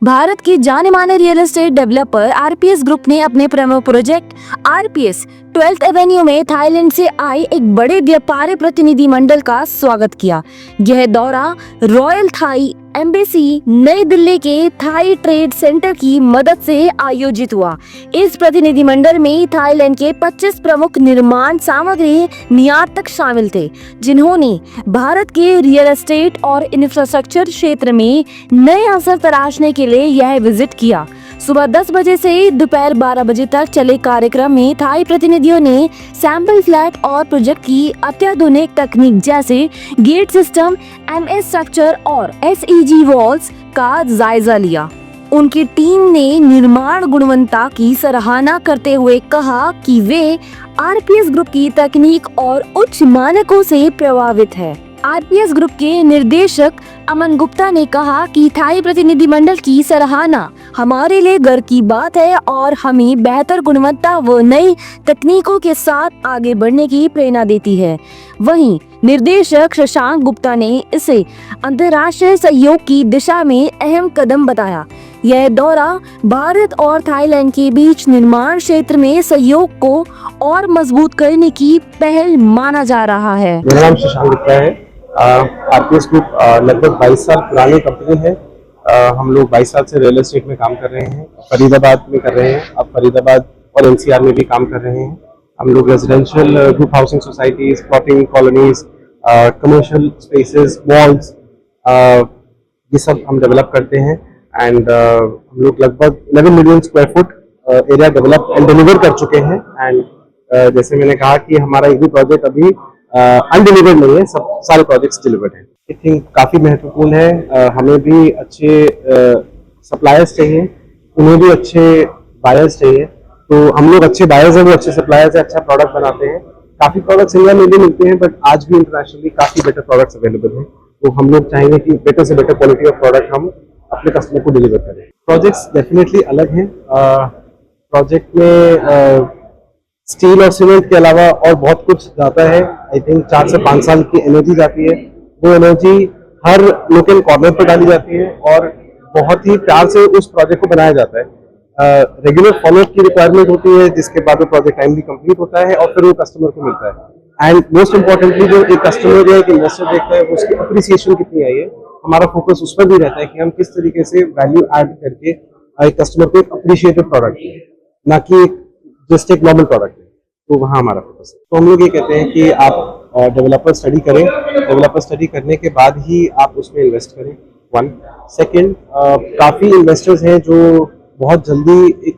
भारत के जाने माने real estate developer RPS group ने अपने प्रमुख प्रोजेक्ट आरपीएस 12th एवेन्यू में थाईलैंड से आए एक बड़े व्यापारी प्रतिनिधिमंडल का स्वागत किया। यह दौरा रॉयल थाई एम्बेसी नई दिल्ली के थाई ट्रेड सेंटर की मदद से आयोजित हुआ। इस प्रतिनिधिमंडल में थाईलैंड के 25 प्रमुख निर्माण सामग्री निर्यातक शामिल थे, जिन्होंने भारत के रियल एस्टेट और इंफ्रास्ट्रक्चर क्षेत्र में नए अवसर तलाशने के लिए यह विजिट किया। सुबह 10 बजे से दोपहर 12 बजे तक चले कार्यक्रम में थाई प्रतिनिधियों ने सैंपल फ्लैट और प्रोजेक्ट की अत्याधुनिक तकनीक जैसे गेट सिस्टम, एमएस स्ट्रक्चर और एसईजी वॉल्स का जायजा लिया। उनकी टीम ने निर्माण गुणवत्ता की सराहना करते हुए कहा कि वे आरपीएस ग्रुप की तकनीक और उच्च मानकों से प्रभावित है। आरपीएस ग्रुप के निर्देशक अमन गुप्ता ने कहा कि थाई प्रतिनिधिमंडल की सराहना हमारे लिए गर्व की बात है और हमें बेहतर गुणवत्ता व नई तकनीकों के साथ आगे बढ़ने की प्रेरणा देती है। वहीं निर्देशक शशांक गुप्ता ने इसे अंतर्राष्ट्रीय सहयोग की दिशा में अहम कदम बताया। यह दौरा भारत और थाईलैंड के बीच निर्माण क्षेत्र में सहयोग को और मजबूत करने की पहल माना जा रहा है। मेरा नाम शशांक गुप्ता है। आरपीएस ग्रुप लगभग 22 साल पुरानी कंपनी है। हम लोग 22 साल से रियल एस्टेट में काम कर रहे हैं। फरीदाबाद में कर रहे हैं, अब फरीदाबाद और एनसीआर में भी काम कर रहे हैं। हम लोग residential group housing societies, plotting colonies, commercial spaces, malls, ये सब हम डेवलप करते हैं। एंड हम लोग लगभग 11 million square foot area develop and deliver कर चुके हैं। एंड जैसे मैंने कहा कि हमारा एक भी प्रोजेक्ट अभी अनडिलीवर्ड नहीं है, सब सारे प्रोजेक्ट्स डिलीवर्ड हैं। आई थिंक काफ़ी महत्वपूर्ण है। हमें भी अच्छे सप्लायर्स चाहिए, उन्हें भी अच्छे बायर्स चाहिए। तो हम लोग अच्छे बायर्स हैं, वो अच्छे सप्लायर्स हैं, अच्छा प्रोडक्ट बनाते हैं। काफ़ी प्रोडक्ट्स इंडिया में भी मिलते हैं, बट आज भी इंटरनेशनली काफ़ी बेटर प्रोडक्ट्स अवेलेबल हैं। तो हम लोग चाहेंगे कि बेटर से बेटर क्वालिटी ऑफ प्रोडक्ट हम अपने कस्टमर को डिलीवर करें। प्रोजेक्ट्स डेफिनेटली अलग हैं। प्रोजेक्ट में स्टील और सीमेंट के अलावा और बहुत कुछ जाता है। आई थिंक 4 से 5 साल की एनर्जी जाती है। वो एनर्जी हर लोकल कॉर्नर पर डाली जाती है और बहुत ही प्यार से उस प्रोजेक्ट को बनाया जाता है। रेगुलर फॉलोअप की रिक्वायरमेंट होती है, जिसके बाद वो प्रोजेक्ट टाइमली कंप्लीट होता है और फिर वो कस्टमर को मिलता है। एंड मोस्ट इम्पोर्टेंटली जो एक कस्टमर या एक इन्वेस्टर देखता है, उसकी अप्रिसिएशन कितनी आई है। हमारा फोकस उस पर भी रहता है कि हम किस तरीके से वैल्यू ऐड करके एक कस्टमर को एक अप्रिशिएटेड प्रोडक्ट दें, ना कि जस्ट एक नॉर्मल प्रोडक्ट है। तो वहाँ हमारा फोकस है। तो हम लोग ये कहते हैं कि आप डेवलपर स्टडी करें, डेवलपर स्टडी करने के बाद ही आप उसमें इन्वेस्ट करें। 1 सेकेंड, काफ़ी इन्वेस्टर्स हैं जो बहुत जल्दी एक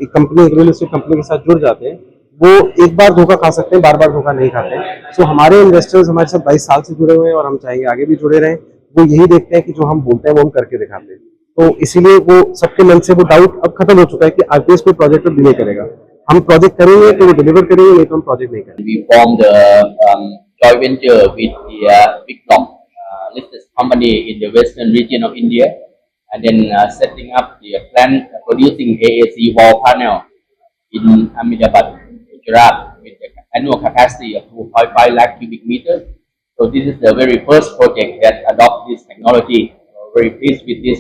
कंपनी, एक रियल एस्टेट कंपनी के साथ जुड़ जाते हैं। वो एक बार धोखा खा सकते हैं, बार बार धोखा नहीं खाते। सो हमारे इन्वेस्टर्स हमारे साथ 22 साल से जुड़े हुए हैं और हम चाहेंगे आगे भी जुड़े रहें। वो यही देखते हैं कि जो हम बोलते हैं वो हम करके दिखाते हैं। तो इसीलिए वो सबके मन से वो डाउट अब खत्म हो चुका है कि आरपीएस कोई प्रोजेक्ट डिले करेगा। हम प्रोजेक्ट करेंगे तो वो डिलीवर करेंगे, नहीं तो हम प्रोजेक्ट नहीं करेंगे। We formed a joint venture with the Big Long listed company in the western region of India, and then setting up the plant producing AAC wall panel in Ahmedabad, Gujarat, with an annual capacity of 2.5 lakh cubic meters. So this is the very first project that adopts this technology. Very pleased with this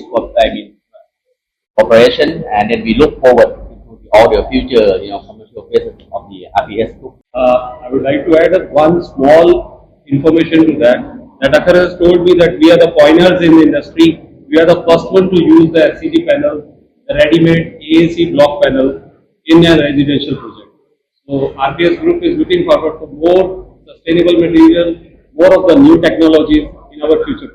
cooperation, and then we look forward to all the future, commercial phases of the RPS group. I would like to add one small information to that. Akhar has told me that we are the pioneers in the industry. We are the first one to use the SCG panel, the ready-made AAC block panel in a residential project. So RPS group is looking forward to more sustainable material, more of the new technologies in our future.